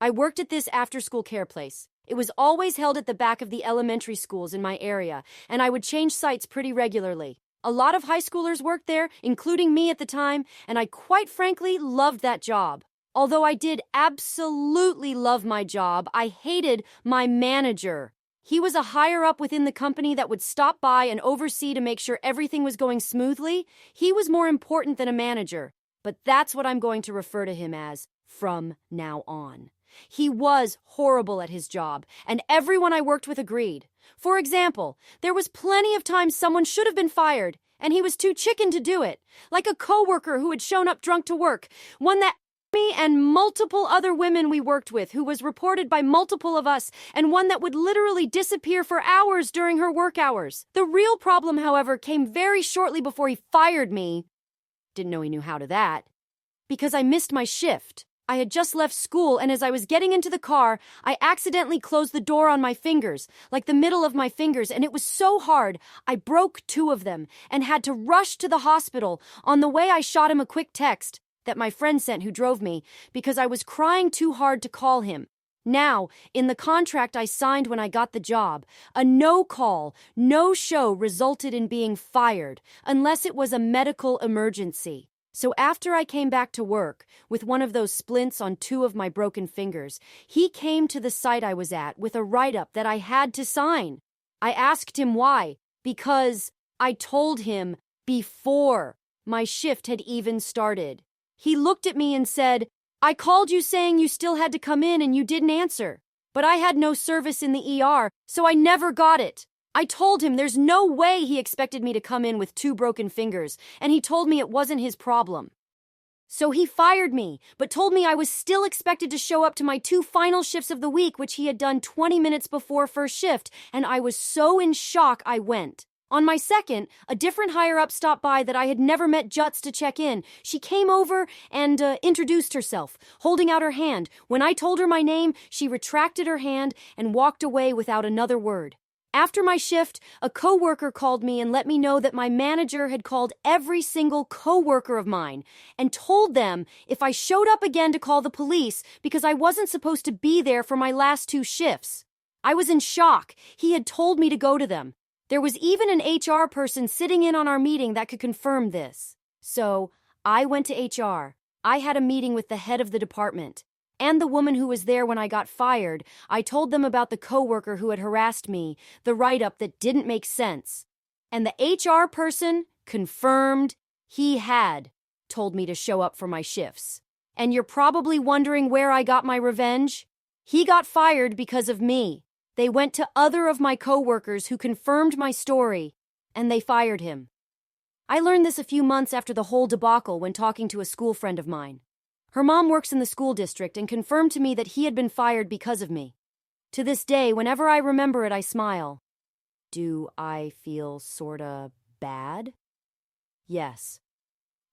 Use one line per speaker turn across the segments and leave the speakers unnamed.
I worked at this after-school care place. It was always held at the back of the elementary schools in my area, and I would change sites pretty regularly. A lot of high schoolers worked there, including me at the time, and I quite frankly loved that job. Although I did absolutely love my job, I hated my manager. He was a higher-up within the company that would stop by and oversee to make sure everything was going smoothly. He was more important than a manager, but that's what I'm going to refer to him as from now on. He was horrible at his job, and everyone I worked with agreed. For example, there was plenty of times someone should have been fired, and he was too chicken to do it. Like a coworker who had shown up drunk to work, one that me and multiple other women we worked with who was reported by multiple of us, and one that would literally disappear for hours during her work hours. The real problem, however, came very shortly before he fired me. Didn't know he knew how to that. Because I missed my shift. I had just left school, and as I was getting into the car, I accidentally closed the door on my fingers, like the middle of my fingers, and it was so hard, I broke 2 of them and had to rush to the hospital. On the way, I shot him a quick text that my friend sent who drove me because I was crying too hard to call him. Now, in the contract I signed when I got the job, a no-call, no-show resulted in being fired unless it was a medical emergency. So after I came back to work, with one of those splints on 2 of my broken fingers, he came to the site I was at with a write-up that I had to sign. I asked him why, because I told him before my shift had even started. He looked at me and said, "I called you saying you still had to come in and you didn't answer. But I had no service in the ER, so I never got it." I told him there's no way he expected me to come in with 2 broken fingers, and he told me it wasn't his problem. So he fired me, but told me I was still expected to show up to my 2 final shifts of the week, which he had done 20 minutes before first shift, and I was so in shock I went. On my second, a different higher-up stopped by that I had never met Juts to check in. She came over and introduced herself, holding out her hand. When I told her my name, she retracted her hand and walked away without another word. After my shift, a coworker called me and let me know that my manager had called every single coworker of mine and told them if I showed up again to call the police because I wasn't supposed to be there for my last 2 shifts. I was in shock. He had told me to go to them. There was even an HR person sitting in on our meeting that could confirm this. So I went to HR. I had a meeting with the head of the department and the woman who was there when I got fired. I told them about the coworker who had harassed me, the write-up that didn't make sense. And the HR person confirmed he had told me to show up for my shifts. And you're probably wondering where I got my revenge? He got fired because of me. They went to other of my coworkers who confirmed my story, and they fired him. I learned this a few months after the whole debacle when talking to a school friend of mine. Her mom works in the school district and confirmed to me that he had been fired because of me. To this day, whenever I remember it, I smile. Do I feel sorta bad? Yes.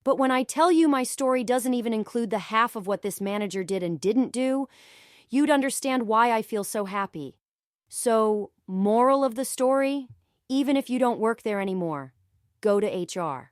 But when I tell you my story doesn't even include the half of what this manager did and didn't do, you'd understand why I feel so happy. So, moral of the story, even if you don't work there anymore, go to HR.